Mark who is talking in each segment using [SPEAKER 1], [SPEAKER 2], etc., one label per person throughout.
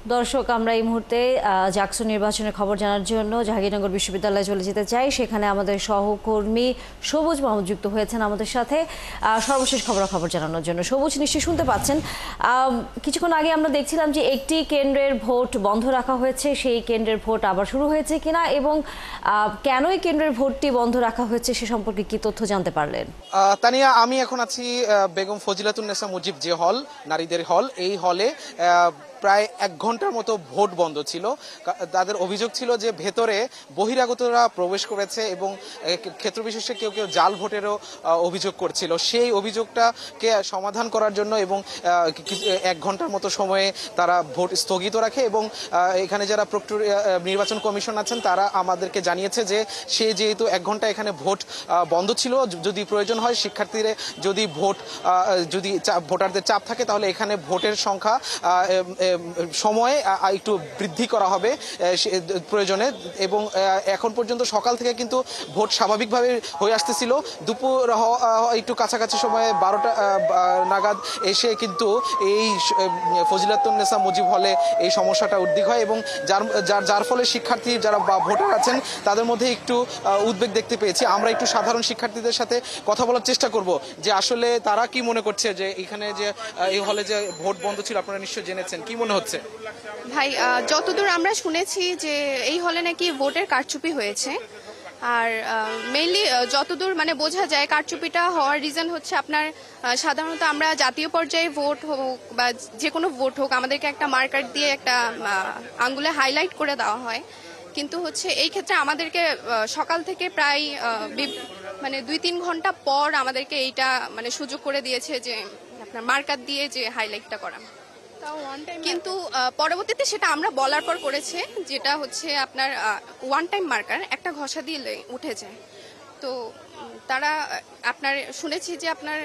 [SPEAKER 1] দর্শক, আমরা এই মুহূর্তে জাকসু নির্বাচনের খবর জানার জন্য জাহাঙ্গীরনগর বিশ্ববিদ্যালয়ে চলে যেতে চাই। সেখানে আমাদের সহকর্মী সবুজ মাহমুদ যুক্ত হয়েছেন আমাদের সাথে সর্বশেষ খবর জানানোর জন্য। সবুজ, নিশ্চয়ই শুনতে পাচ্ছেন। কিছুক্ষণ আগে আমরা দেখছিলাম যে একটি কেন্দ্রের ভোট বন্ধ রাখা হয়েছে, সেই কেন্দ্রের ভোট আবার শুরু হয়েছে কিনা এবং কেন এই কেন্দ্রের ভোটটি বন্ধ রাখা হয়েছে সে সম্পর্কে কি তথ্য জানতে পারলেন?
[SPEAKER 2] তানিয়া, আমি এখন আছি বেগম ফজিলাতুন্নেসা মুজিব যে হল, নারীদের হল, এই হলে প্রায় 1 ঘন্টার মতো ভোট বন্ধ ছিল। তাদের অভিযোগ ছিল যে ভেতরে বহিরাগতরা প্রবেশ করেছে এবং ক্ষেত্র বিশেষে কেউ কেউ জাল ভোটেরও অভিযোগ করছিল। সেই অভিযোগটাকে সমাধান করার জন্য এবং 1 ঘন্টার মতো সময়ে তারা ভোট স্থগিত রাখে এবং এখানে যারা নির্বাচন কমিশন আছেন তারা আমাদেরকে জানিয়েছে যে সে যেহেতু 1 ঘন্টা এখানে ভোট বন্ধ ছিল, যদি প্রয়োজন হয় শিক্ষার্থীরা যদি ভোটারদের চাপ থাকে তাহলে এখানে ভোটের সংখ্যা সময় একটু বৃদ্ধি করা হবে প্রয়োজনে। এবং এখন পর্যন্ত সকাল থেকে কিন্তু ভোট স্বাভাবিকভাবে হয়ে আসতেছিল। দুপুর একটু কাছাকাছি সময়ে 12টা নাগাদ এসে কিন্তু এই ফজিলাতুন্নেসা মুজিব হলে এই সমস্যাটা উদ্বেগ হয় এবং যার ফলে শিক্ষার্থী যারা ভোটার আছেন তাদের মধ্যে একটু উদ্বেগ দেখতে পেয়েছি। আমরা একটু সাধারণ শিক্ষার্থীদের সাথে কথা বলার চেষ্টা করব যে আসলে তারা কি মনে করছে যে এখানে যে এই হলে যে ভোট বন্ধ ছিল, আপনারা নিশ্চয়ই জেনেছেন, কি মনে হচ্ছে?
[SPEAKER 3] ভাই, যতদূর আমরা শুনেছি যে এই হলে নাকি ভোটের কারচুপি হয়েছে। আর মেইনলি যতদূর মানে বোঝা যায় কারচুপিটা হওয়ার রিজন হচ্ছে আপনার সাধারণত আমরা জাতীয় পর্যায়ে ভোট হোক বা যে কোনো ভোট হোক আমাদেরকে একটা মার্কার দিয়ে একটা আঙ্গুলে হাইলাইট করে দেওয়া হয়। কিন্তু হচ্ছে এই ক্ষেত্রে আমাদেরকে সকাল থেকে প্রায় মানে 2-3 ঘন্টা পর আমাদেরকে এইটা মানে সুযোগ করে দিয়েছে যে আপনার মার্কার দিয়ে যে হাইলাইটটা করা। কিন্তু পরবর্তীতে সেটা আমরা বলার পর করেছে, যেটা হচ্ছে আপনার ওয়ান টাইম মার্কার একটা ঘষা দিলে উঠে যায়। তো তারা আপনার শুনেছি যে আপনার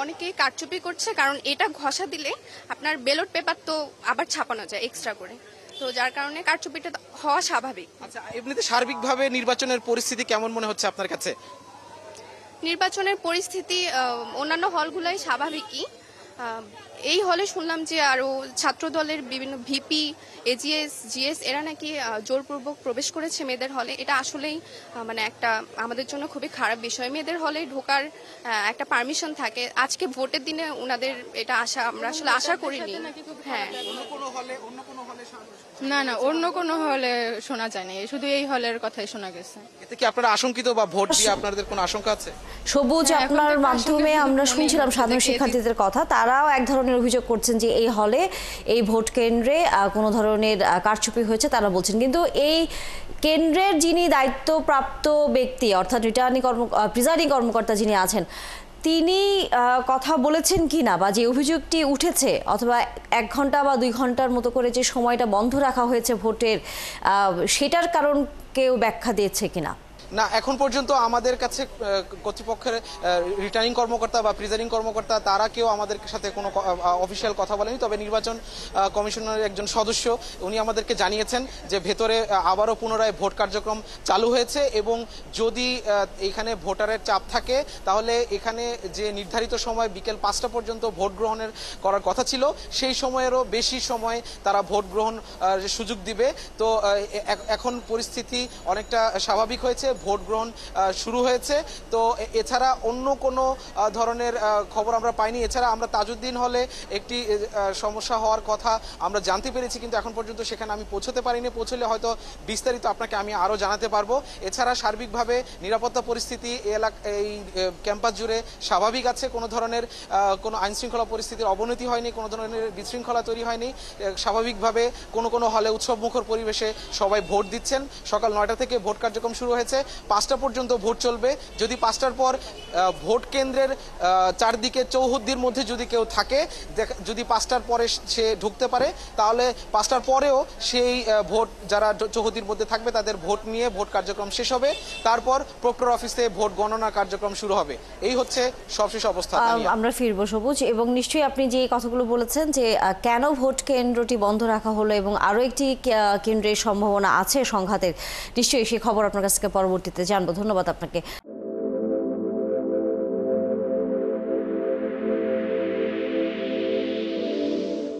[SPEAKER 3] অনেকেই কারচুপি করছে, কারণ এটা ঘষা দিলে আপনার ব্যালট পেপার তো আবার ছাপানো যায় এক্সট্রা করে, তো যার কারণে কারচুপিটা হওয়া স্বাভাবিক।
[SPEAKER 2] আচ্ছা, এমনিতে সার্বিকভাবে নির্বাচনের পরিস্থিতি কেমন মনে হচ্ছে আপনার কাছে?
[SPEAKER 3] নির্বাচনের পরিস্থিতি অন্যান্য হলগুলাই স্বাভাবিকই। এই হলে শুনলাম যে আরো ছাত্র দলের বিভিন্ন ভিপি, এজিএস, জিএস এরা নাকি জোরপূর্বক প্রবেশ করেছে মেয়েদের হলে। এটা আসলেই মানে একটা আমাদের জন্য খুবই খারাপ বিষয়। মেয়েদের হলে ঢোকার একটা পারমিশন থাকে। আজকে ভোটের দিনে ওনাদের এটা আমরা আসলে আশা করিনি। হ্যাঁ,
[SPEAKER 4] না না, অন্য কোনো হলে শোনা যায়নি, শুধু এই হলের কথাই শোনা গেছে।
[SPEAKER 2] এতে কি আপনারা আশঙ্কিত বা ভোট দিয়ে আপনাদের কোনো আশঙ্কা আছে?
[SPEAKER 1] সবুজ, আপনার মাধ্যমে আমরা শুনছিলাম সাধারণ শিক্ষার্থীদের কথা। তারাও এক ধরনের অভিযোগ করছেন যে এই হলে এই ভোট কেন্দ্রে কোনো ধরনের কারচুপি হয়েছে তারা বলছেন, কিন্তু এই কেন্দ্রের যিনি দায়িত্বপ্রাপ্ত ব্যক্তি অর্থাৎ প্রিজাইডিং কর্মকর্তা যিনি আছেন তিনি কথা বলেছেন কিনা, বা যে অভিযোগটি উঠেছে অথবা 1 ঘন্টা বা 2 ঘন্টার মতো করে যে সময়টা বন্ধ রাখা হয়েছে ভোটের, সেটার কারণ কেউ ব্যাখ্যা দিয়েছে কিনা?
[SPEAKER 2] না, এখন পর্যন্ত আমাদের কাছে কর্তৃপক্ষের রিটার্নিং কর্মকর্তা বা প্রিজাইডিং কর্মকর্তা তারা কেউ আমাদের সাথে কোনো অফিসিয়াল কথা বলেনি। তবে নির্বাচন কমিশনের একজন সদস্য উনি আমাদেরকে জানিয়েছেন যে ভেতরে আবারও পুনরায় ভোট কার্যক্রম চালু হয়েছে এবং যদি এখানে ভোটারের চাপ থাকে তাহলে এখানে যে নির্ধারিত সময় বিকেল 5টা পর্যন্ত ভোট গ্রহণের করার কথা ছিল সেই সময়েরও বেশি সময় তারা ভোট গ্রহণ সুযোগ দিবে। তো এখন পরিস্থিতি অনেকটা স্বাভাবিক হয়েছে, ভোট গ্রহণ শুরু হয়েছে। তো এছাড়া অন্য কোনো ধরনের খবর আমরা পাইনি। এছাড়া আমরা তাজউদ্দিন হলে একটি সমস্যা হওয়ার কথা আমরা জানতে পেরেছি, কিন্তু এখন পর্যন্ত সেখানে আমি পৌঁছতে পারিনি। পৌঁছলে হয়তো বিস্তারিত আপনাকে আমি আরও জানাতে পারবো। এছাড়া সার্বিকভাবে নিরাপত্তা পরিস্থিতি এই ক্যাম্পাস জুড়ে স্বাভাবিক আছে। কোনো ধরনের কোনো আইনশৃঙ্খলা পরিস্থিতির অবনতি হয়নি, কোনো ধরনের বিশৃঙ্খলা তৈরি হয়নি। স্বাভাবিকভাবে কোনো হলে উৎসবমুখর পরিবেশে সবাই ভোট দিচ্ছেন। সকাল 9টা থেকে ভোট কার্যক্রম শুরু হয়েছে, 5টা পর্যন্ত ভোট চলবে। যদি 5টার পর ভোট কেন্দ্রের চারদিকে চৌহদ্দির মধ্যে যদি কেউ থাকে, যদি 5টার পরে সে ঢুকতে পারে তাহলে 5টার পরেও সেই ভোট যারা চৌহদ্দির মধ্যে থাকবে তাদের ভোট নিয়ে ভোট কার্যক্রম শেষ হবে। তারপর প্রক্টর অফিসে ভোট গণনা কার্যক্রম শুরু হবে। এই হচ্ছে সবশেষ অবস্থা।
[SPEAKER 1] আমরা ফিরবো সবুজ, এবং নিশ্চয়ই আপনি যে কথাগুলো বলেছেন যে কেন ভোট কেন্দ্রটি বন্ধ রাখা হলো এবং আরও একটি কেন্দ্রের সম্ভাবনা আছে সংঘাতের, নিশ্চয়ই সেই খবর আপনার কাছ থেকে পরবর্তীতে জানবো। ধন্যবাদ আপনাকে।